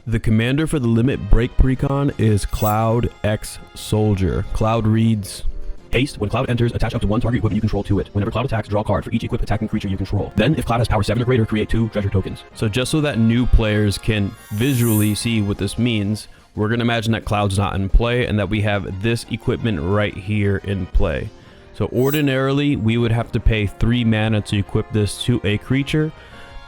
The commander for the limit break precon is Cloud X Soldier. Cloud reads, haste, when Cloud enters, attach up to one target equipment you control to it. Whenever Cloud attacks, draw a card for each equipped attacking creature you control. Then, if Cloud has power 7 or greater, create 2 treasure tokens. So just so that new players can visually see what this means, we're going to imagine that Cloud's not in play and that we have this equipment right here in play. So ordinarily, we would have to pay 3 mana to equip this to a creature.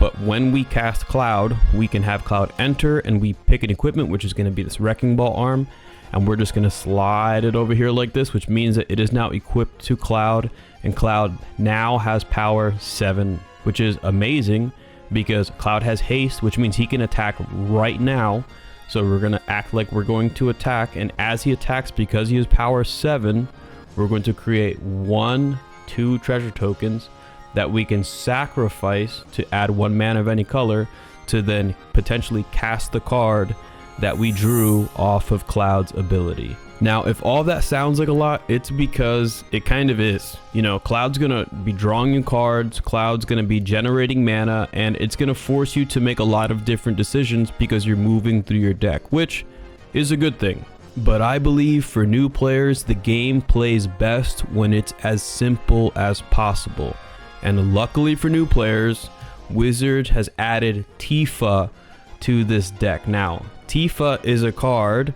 But when we cast Cloud, we can have Cloud enter and we pick an equipment, which is going to be this Wrecking Ball arm. And we're just going to slide it over here like this, which means that it is now equipped to Cloud. And Cloud now has power 7, which is amazing because Cloud has haste, which means he can attack right now. So we're going to act like we're going to attack. And as he attacks, because he has power 7, we're going to create 2 treasure tokens that we can sacrifice to add 1 mana of any color to then potentially cast the card that we drew off of Cloud's ability. Now, if all that sounds like a lot, it's because it kind of is. You know, Cloud's gonna be drawing you cards, Cloud's gonna be generating mana, and it's gonna force you to make a lot of different decisions because you're moving through your deck, which is a good thing. But I believe for new players, the game plays best when it's as simple as possible. And luckily for new players, Wizards has added Tifa to this deck. Now, Tifa is a card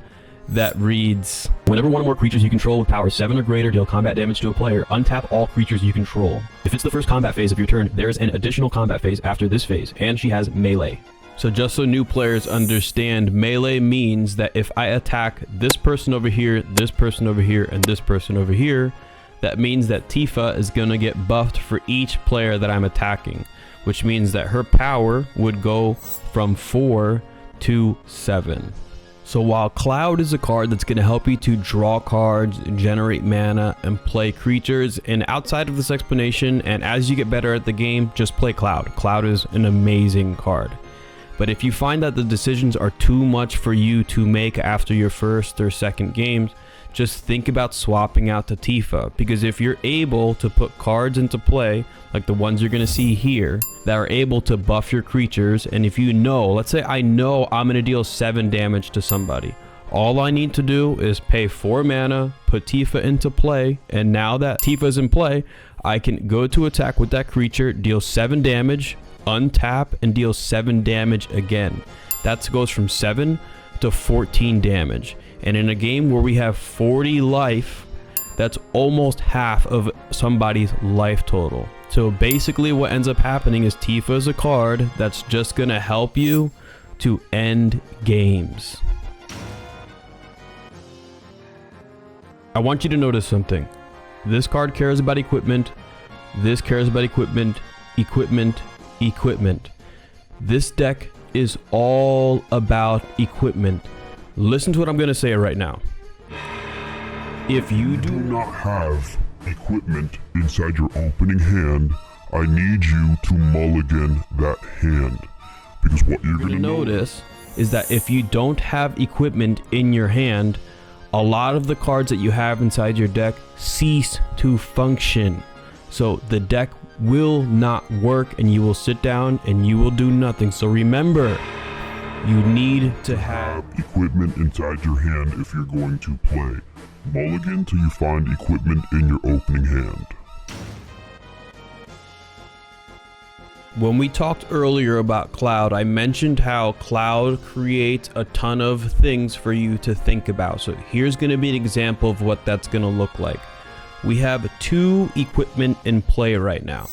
that reads, whenever one or more creatures you control with power 7 or greater deal combat damage to a player, untap all creatures you control. If it's the first combat phase of your turn, there's an additional combat phase after this phase, and she has melee. So just so new players understand, melee means that if I attack this person over here, this person over here, and this person over here, that means that Tifa is going to get buffed for each player that I'm attacking, which means that her power would go from 4 to 7. So while Cloud is a card that's going to help you to draw cards, generate mana, and play creatures, and outside of this explanation, and as you get better at the game, just play Cloud. Cloud is an amazing card. But if you find that the decisions are too much for you to make after your first or second games, just think about swapping out to Tifa, because if you're able to put cards into play, like the ones you're going to see here, that are able to buff your creatures, and if you know, let's say I know I'm going to deal 7 damage to somebody, all I need to do is pay 4 mana, put Tifa into play, and now that Tifa's in play, I can go to attack with that creature, deal 7 damage, untap, and deal 7 damage again. That goes from 7 to 14 damage. And in a game where we have 40 life, that's almost half of somebody's life total. So basically what ends up happening is Tifa is a card that's just going to help you to end games. I want you to notice something. This card cares about equipment. This cares about equipment, equipment, equipment. This deck is all about equipment. Listen to what I'm going to say right now. If you do not have equipment inside your opening hand, I need you to mulligan that hand. Because what you're going to notice is that if you don't have equipment in your hand, a lot of the cards that you have inside your deck cease to function. So the deck will not work and you will sit down and you will do nothing. So remember, you need to have equipment inside your hand if you're going to play. Mulligan till you find equipment in your opening hand. When we talked earlier about Cloud, I mentioned how Cloud creates a ton of things for you to think about. So here's going to be an example of what that's going to look like. We have 2 equipment in play right now.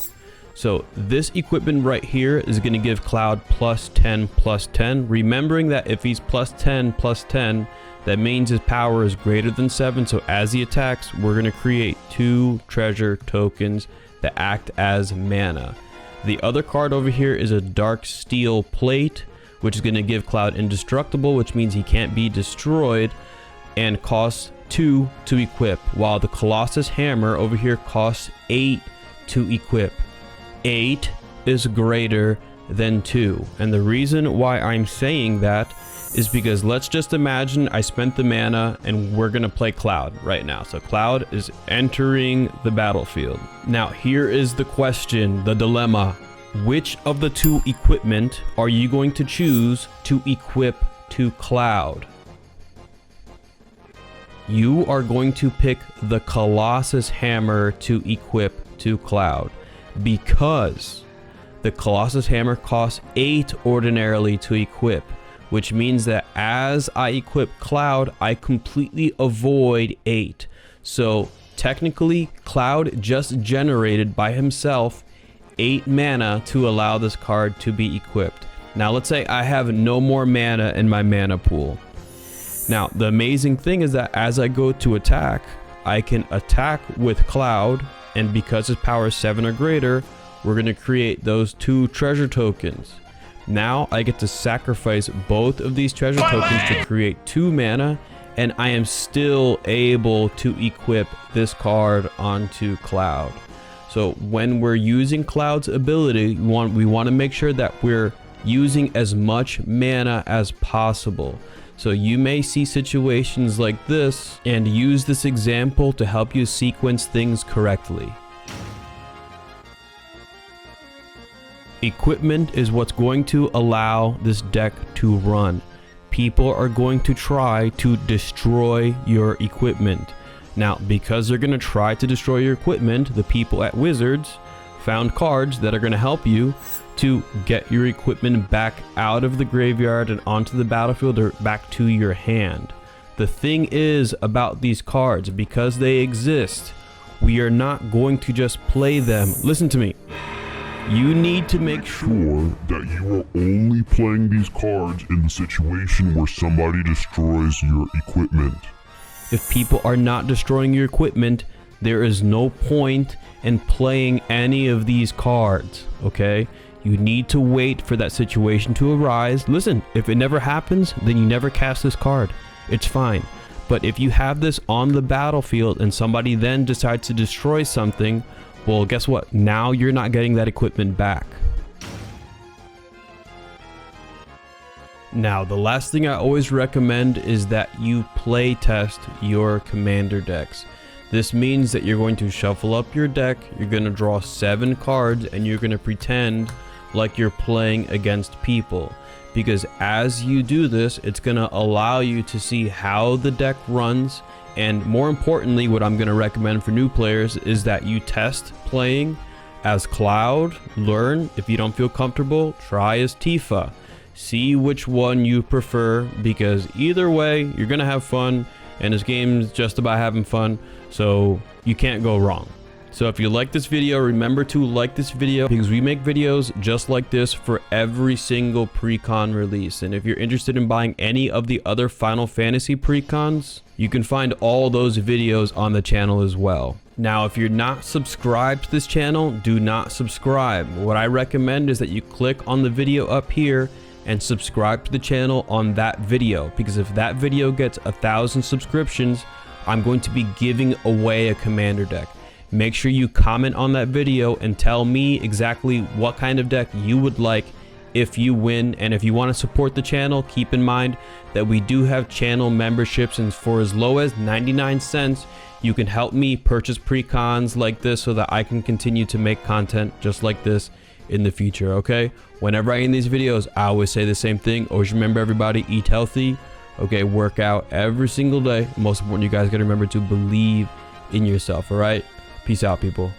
So this equipment right here is going to give Cloud +10/+10, remembering that if he's +10/+10, that means his power is greater than 7. So as he attacks, we're going to create 2 treasure tokens that act as mana. The other card over here is a Dark Steel Plate, which is going to give Cloud indestructible, which means he can't be destroyed, and costs 2 to equip, while the Colossus Hammer over here costs 8 to equip. 8 is greater than 2. And the reason why I'm saying that is because let's just imagine I spent the mana and we're going to play Cloud right now. So Cloud is entering the battlefield. Now here is the question, the dilemma. Which of the 2 equipment are you going to choose to equip to Cloud, you are going to pick the Colossus Hammer to equip to Cloud, because the Colossus Hammer costs 8 ordinarily to equip, which means that as I equip Cloud, I completely avoid 8. So technically, Cloud just generated by himself 8 mana to allow this card to be equipped. Now let's say I have no more mana in my mana pool. Now the amazing thing is that as I go to attack, I can attack with Cloud, and because his power is 7 or greater, we're going to create those 2 treasure tokens. Now I get to sacrifice both of these treasure tokens to create 2 mana, and I am still able to equip this card onto Cloud. So when we're using Cloud's ability, we want to make sure that we're using as much mana as possible. So you may see situations like this and use this example to help you sequence things correctly. Equipment is what's going to allow this deck to run. People are going to try to destroy your equipment. Now, because they're going to try to destroy your equipment, the people at Wizards found cards that are going to help you to get your equipment back out of the graveyard and onto the battlefield or back to your hand. The thing is about these cards, because they exist, we are not going to just play them. Listen to me. You need to make sure that you are only playing these cards in the situation where somebody destroys your equipment. If people are not destroying your equipment, there is no point in playing any of these cards, okay? You need to wait for that situation to arise. Listen, if it never happens, then you never cast this card. It's fine. But if you have this on the battlefield and somebody then decides to destroy something, well, guess what? Now you're not getting that equipment back. Now, the last thing I always recommend is that you play test your commander decks. This means that you're going to shuffle up your deck, you're going to draw 7 cards, and you're going to pretend like you're playing against people. Because as you do this, it's going to allow you to see how the deck runs. And more importantly, what I'm going to recommend for new players is that you test playing as Cloud, learn. If you don't feel comfortable, try as Tifa. See which one you prefer, because either way, you're going to have fun, and this game is just about having fun, so you can't go wrong. So if you like this video, remember to like this video, because we make videos just like this for every single pre-con release. And if you're interested in buying any of the other Final Fantasy pre-cons, you can find all those videos on the channel as well. Now, if you're not subscribed to this channel, do not subscribe. What I recommend is that you click on the video up here and subscribe to the channel on that video, because if that video gets 1,000 subscriptions, I'm going to be giving away a commander deck. Make sure you comment on that video and tell me exactly what kind of deck you would like if you win. And if you want to support the channel, keep in mind that we do have channel memberships, and for as low as 99 cents, you can help me purchase pre-cons like this so that I can continue to make content just like this in the future, okay? Whenever I end these videos, I always say the same thing. Always remember, everybody, eat healthy, okay? Work out every single day. Most important, you guys got to remember to believe in yourself, all right? Peace out, people.